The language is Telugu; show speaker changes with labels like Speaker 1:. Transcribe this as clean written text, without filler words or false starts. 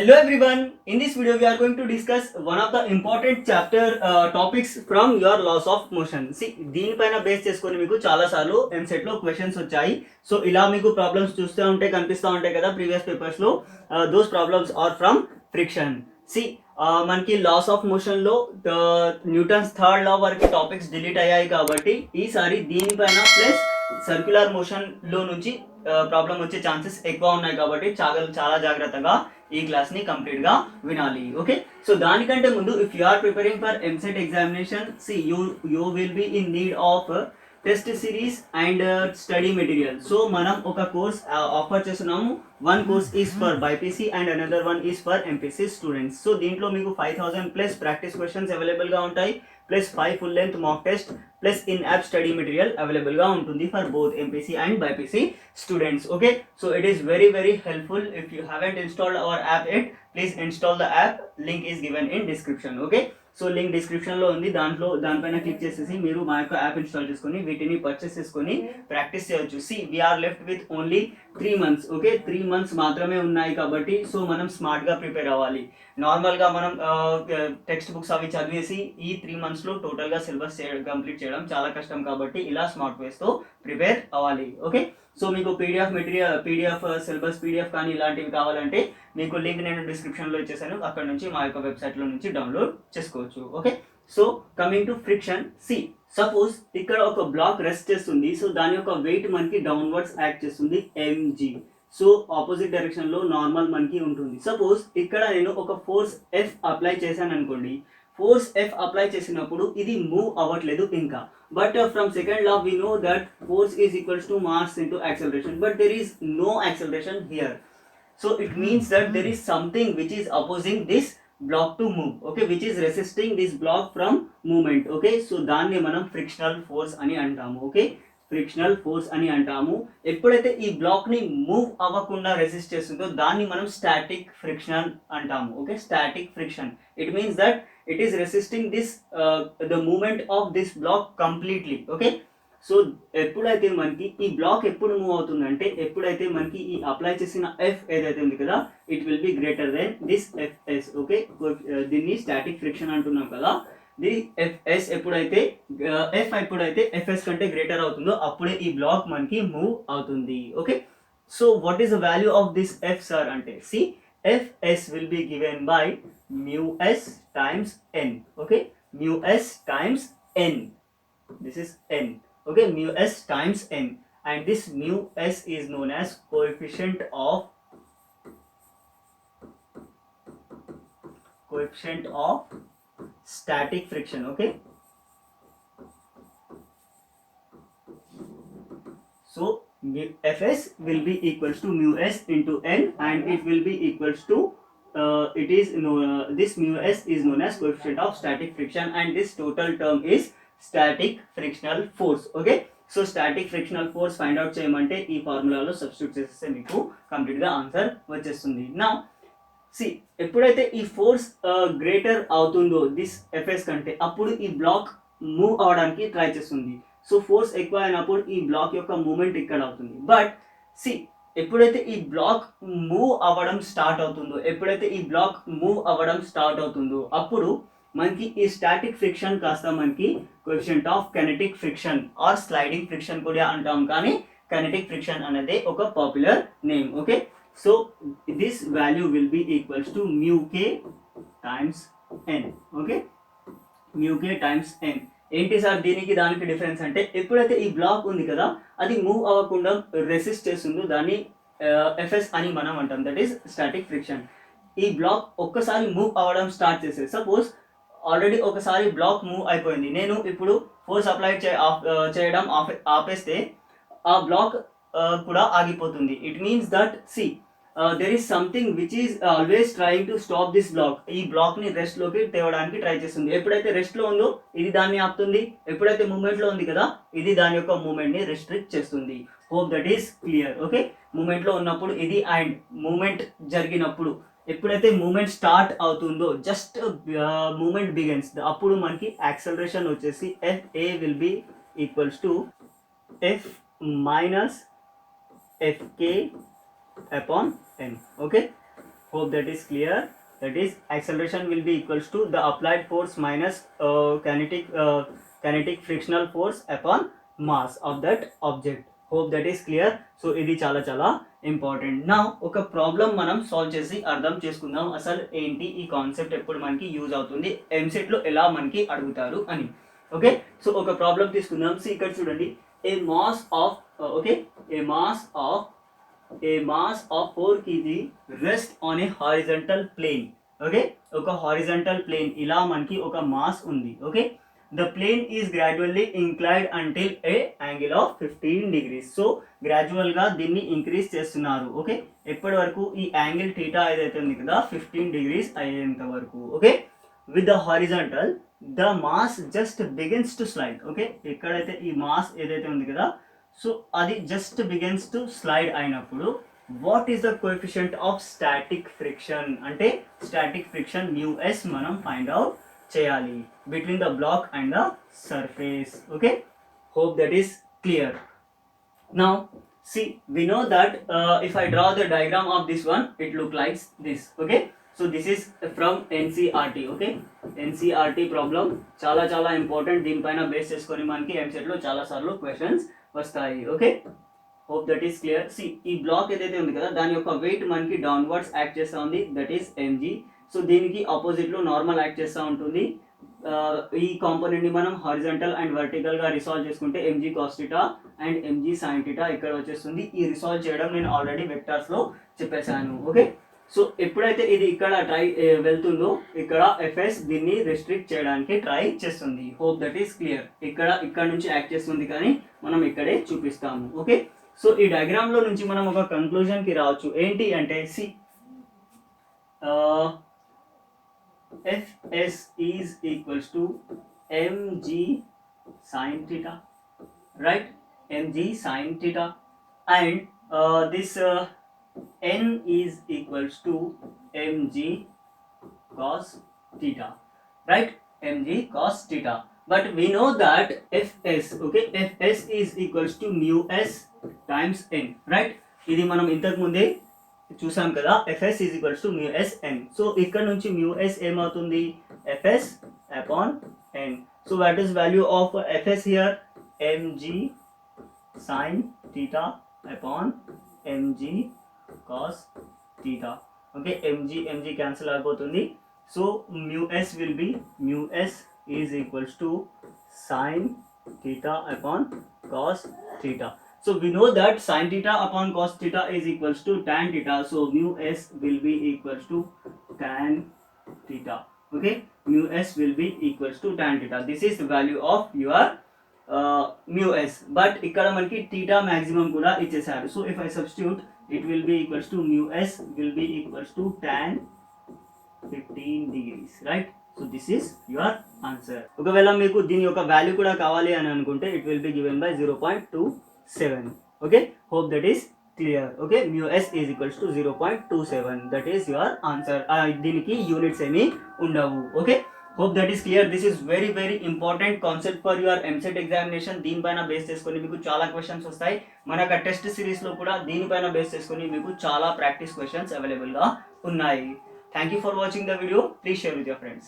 Speaker 1: Hello everyone. In this video we are going to discuss one of the important chapter topics from your laws of motion. See దీనిపైన బేస్ చేసుకొని మీకు చాలా సార్లు ఎంసెట్ లో క్వశ్చన్స్ వచ్చాయి. సో ఇలా మీకు ప్రాబ్లమ్స్ చూస్తూ ఉంటే కనిపిస్తూ ఉంటాయి కదా ప్రీవియస్ పేపర్స్ లో. Those problems are from friction. See మనకి లాస్ ఆఫ్ మోషన్ లో న్యూటన్స్ థర్డ్ లా వరకు టాపిక్స్ డిలీట్ అయ్యాయి కాబట్టి ఈసారి దీనిపైన ప్లస్ సర్క్యులర్ మోషన్ లో నుంచి ప్రాబ్లం వచ్చే ఛాన్సెస్ ఎక్కువ ఉన్నాయి కాబట్టి చాలా జాగ్రత్తగా ఈ క్లాస్ ని కంప్లీట్ గా వినాలి. ఓకే, సో దానికంటే ముందు if you are preparing for EAMCET examination, see you will be in need of test series and study material. So మనం ఒక కోర్స్ ఆఫర్ చేస్తున్నాము. One course is for BiPC and another one is for MPC students. So దీంట్లో మీకు 5000 ప్లస్ ప్రాక్టీస్ క్వశ్చన్స్ అవైలబుల్ గా ఉంటాయి, plus 5 full length mock test, plus in app study material available గా ఉంటుంది for both MPC and BiPC students. Okay, so it is very helpful. If you haven't installed our app yet, please install the app. Link is given in description. Okay, so link description లో ఉంది, దానిపైన క్లిక్ చేసేసి మీరు మా యొక్క యాప్ ఇన్స్టాల్ చేసుకొని వీటిని పర్చేస్ చేసుకొని ప్రాక్టీస్ చేయొచ్చు. See we are left with only 3 months. Okay, 3 months మాత్రమే ఉన్నాయి కాబట్టి సో మనం స్మార్ట్ గా ప్రిపేర్ అవ్వాలి. నార్మల్ గా మనం టెక్స్ట్ బుక్స్ అవి చదివేసి ఈ 3 months లో టోటల్ గా సిలబస్ కంప్లీట్ చేయడం చాలా కష్టం కాబట్టి ఇలా స్మార్ట్ వేస్ తో ప్రిపేర్ అవ్వాలి. ఓకే, సో మీకు పీడిఎఫ్ సిలబస్ పీడిఎఫ్ కానీ ఇలాంటివి కావాలంటే మీకు లింక్ నేను డిస్క్రిప్షన్ లో ఇచ్చేసాను, అక్కడ నుంచి మా యొక్క వెబ్సైట్ లో నుంచి డౌన్లోడ్ చేసుకోవచ్చు. Okay, so coming to friction. See suppose ఇక్కడ ఒక బ్లాక్ రెస్ట్ చేస్తుంది, సో దాని యొక్క వెయిట్ మనకి డౌన్వర్డ్స్ యాక్ట్ చేస్తుంది mg. సో ఆపోజిట్ డైరెక్షన్ లో నార్మల్ మనకి ఉంటుంది. సపోజ్ ఇక్కడ నేను ఒక ఫోర్స్ F అప్లై చేశాను అనుకోండి. ఫోర్స్ F అప్లై చేసినప్పుడు ఇది మూవ్ అవ్వట్లేదు ఇంకా, but from second law we know that force is equals to mass into acceleration, but there is no acceleration here. So it means that there is something which is opposing this block to move. Okay, which is resisting this block from movement. Okay, so దాన్ని మనం ఫ్రిక్షనల్ ఫోర్స్ అని అంటాము. ఓకే, ఫ్రిక్షనల్ ఫోర్స్ అని అంటాము. ఎప్పుడైతే ఈ బ్లాక్ ని మూవ్ అవ్వకుండా రెసిస్ట్ చేస్తుందో దాన్ని మనం స్టాటిక్ ఫ్రిక్షన్ అంటాము. Okay, static friction. It means that it is resisting this the movement of this block completely. Okay, so ఎప్పుడైతే మనకి ఈ బ్లాక్ ఎప్పుడు మూవ్ అవుతుందంటే ఎప్పుడైతే మనకి ఈ అప్లై చేసిన F ఏదైతే ఉంది కదా, it will be greater than this Fs. Okay, దీన్ని స్టాటిక్ ఫ్రిక్షన్ అంటున్నాం కదా. ది Fs ఎప్పుడైతే Fs కంటే గ్రేటర్ అవుతుందో అప్పుడే ఈ బ్లాక్ మనకి మూవ్ అవుతుంది. Okay, so what is the value of this F sir అంటే see Fs will be given by µs times n. Okay, µs times n. This is n. Okay, µs times n, and this µs is known as coefficient of static friction. Okay, so Fs will be equals to µs into n, and it will be equals to this µs is known as coefficient of static friction, and this total term is static frictional force. Okay, so static frictional force find out చేయమంటే ఈ ఫార్ములాలో సబ్స్టిట్యూట్ చేస్తే మీకు కంప్లీట్ గా ఆన్సర్ వచ్చేస్తుంది. నౌ సి ఎప్పుడైతే ఈ ఫోర్స్ గ్రేటర్ అవుతుందో దిస్ Fs కంటే అప్పుడు ఈ బ్లాక్ మూవ్ అవడానికి ట్రై చేస్తుంది. సో ఫోర్స్ ఎక్కువ అయినప్పుడు ఈ బ్లాక్ యొక్క మూవ్మెంట్ ఇక్కడ అవుతుంది. బట్ సి ఎప్పుడైతే ఈ బ్లాక్ మూవ్ అవ్వడం స్టార్ట్ అవుతుందో అప్పుడు మనకి ఈ స్టాటిక్ ఫ్రిక్షన్ కాస్త మనకి coefficient of kinetic friction or sliding friction కూడా అంటాం, కానీ కైనెటిక్ ఫ్రిక్షన్ అనేది ఒక popular name. Okay, so this value will be equals to µk times n. Okay, µk times n. ఏంటి సార్ దీనికి దానికి డిఫరెన్స్ అంటే ఎప్పుడైతే ఈ బ్లాక్ ఉంది కదా అది మూవ్ అవ్వకుండా రెసిస్ట్ చేస్తుందో దాన్ని Fs అని మనం అంటాం, దట్ ఈస్ స్టాటిక్ ఫ్రిక్షన్. ఈ బ్లాక్ ఒక్కసారి మూవ్ అవ్వడం స్టార్ట్ చేస్తే సపోజ్ ఆల్రెడీ ఒకసారి బ్లాక్ మూవ్ అయిపోయింది, నేను ఇప్పుడు ఫోర్స్ అప్లై చేయడం ఆపేస్తే ఆ బ్లాక్ కూడా ఆగిపోతుంది. It means that see there is something which is always trying to stop this block. ఈ బ్లాక్ ని రెస్ట్ లోకి తేవడానికి ట్రై చేస్తుంది. ఎప్పుడైతే రెస్ట్ లో ఉందో ఇది దాన్ని ఆపుతుంది, ఎప్పుడైతే మూవ్మెంట్ లో ఉంది కదా ఇది దాని యొక్క మూవ్మెంట్ ని రెస్ట్రిక్ట్ చేస్తుంది. Hope that is clear. Okay, movement లో ఉన్నప్పుడు ఇది అండ్ మూవ్మెంట్ జరిగినప్పుడు ఎప్పుడైతే మూమెంట్ స్టార్ట్ అవుతుందో జస్ట్ మూమెంట్ బిగిన్స్ అప్పుడు మనకి యాక్సలరేషన్ వచ్చేసి Fa will be equals to F minus Fk upon n. Okay, hope that is clear. That is acceleration will be equals to the applied force minus kinetic frictional force upon mass of that object. hope that is clear. So ఇది చాలా చాలా ఇంపార్టెంట్. నా ఒక ప్రాబ్లం మనం సాల్వ్ చేసి అర్థం చేసుకుందాం అసలు ఏంటి ఈ కాన్సెప్ట్ ఎప్పుడు మనకి యూజ్ అవుతుంది, ఎంసెట్లో ఎలా మనకి అడుగుతారు అని. ఓకే, సో ఒక ప్రాబ్లం తీసుకుందాం. సో ఇక్కడ చూడండి, a mass of okay a mass of 4 kg rest on a horizontal plane. Okay, ఒక హారిజంటల్ ప్లేన్ ఇలా మనకి ఒక మాస్ ఉంది. Okay, the plane is gradually inclined until a angle of 15 degrees. So gradual గా దీన్ని ఇంక్రీజ్ చేస్తున్నారు. ఓకే, ఎప్పటి వరకు ఈ యాంగిల్ థీటా ఏదైతే ఉంది కదా 15 degrees అయ్యేంత వరకు. Okay, with the horizontal the mass just begins to slide. Okay, ఎక్కడైతే ఈ మాస్ ఏదైతే ఉంది కదా, సో అది జస్ట్ బిగిన్స్ టు స్లైడ్ అయినప్పుడు what is the coefficient of static friction అంటే స్టాటిక్ ఫ్రిక్షన్ µs మనం ఫైండ్ అవుట్ చేయాలి between the block and the surface. Okay, hope that is clear. Now see, we know that if I draw the diagram of this one, it look like this. Okay, so this is from NCERT. Okay, NCERT problem చాలా చాలా ఇంపార్టెంట్. దీనిపైన బేస్ చేసుకొని మనకి ఎంసెట్ లో చాలా సార్లు క్వశ్చన్స్ వస్తాయి. Okay, hope that is clear. See, ఈ బ్లాక్ ఏదైతే ఉంది కదా దాని యొక్క వెయిట్ మనకి డౌన్వర్డ్స్ యాక్ట్ చేస్తూ ఉంది, దట్ ఈస్ mg. సో దీనికి ఆపోజిట్లో నార్మల్ యాక్ట్ చేస్తూ ఉంటుంది. ఈ కాంపోనెంట్ ని మనం హారిజంటల్ అండ్ వర్టికల్ గా రిసాల్వ్ చేసుకుంటే mg cos θ and mg sin θ ఇక్కడ వచ్చేస్తుంది. ఈ రిసాల్వ్ చేయడం నేను ఆల్రెడీ వెక్టర్స్ లో చెప్పేశాను. ఓకే, సో ఎప్పుడైతే ఇది ఇక్కడ వెళ్తుందో ఇక్కడ fs దీన్ని రెస్ట్రిక్ట్ చేయడానికి ట్రై చేస్తుంది. Hope that is clear. ఇక్కడ నుంచి యాక్ట్ చేస్తుంది కానీ మనం ఇక్కడే చూపిస్తాము. ఓకే, సో ఈ డయాగ్రామ్ లో నుంచి మనం ఒక కంక్లూజన్ కి రావచ్చు. ఏంటి అంటే see, fs is equals to mg sin theta, right? mg sin theta, and this n is equals to mg cos theta, right? mg cos theta. But we know that fs, okay, fs is equals to µs times n, right? ఇది మనం ఇంతకు ముందే చూసాం కదా, fs is equals to µs n. So ఇక్కడ నుంచి µs ఏమవుతుంది, fs upon n. So what is value of fs here, mg sin theta upon mg cos theta. Okay, mg cancel అయిపోతుంది. So µs will be µs is equals to sin theta upon cos theta. So we know that sin theta upon cos theta is equals to tan theta. So µs will be equals to tan theta. Okay, µs will be equals to tan theta. This is the value of your µs. But ikkada manki theta maximum kuda ichchesaru. So if I substitute, it will be equals to µs will be equals to tan 15 degrees, right? So this is your answer. ఒకవేళ మీకు దీని యొక్క వాల్యూ కూడా కావాలి అని అనుకుంటే it will be given by 0.27. okay, hope that is clear. okay, µs is equals to 0.27. that is your answer. దీనికి యూనిట్స్ ఏమీ ఉండవు. okay, hope that is clear. this is very very important concept for your MCET examination. దీనిపైన బేస్ చేసుకొని మీకు చాలా క్వశ్చన్స్ వస్తాయి. మనకు టెస్ట్ సిరీస్ లో కూడా దీనిపైన బేస్ చేసుకొని మీకు చాలా ప్రాక్టీస్ క్వశ్చన్స్ అవైలబుల్ గా ఉన్నాయి. Thank you for watching the video. Please share with your friends.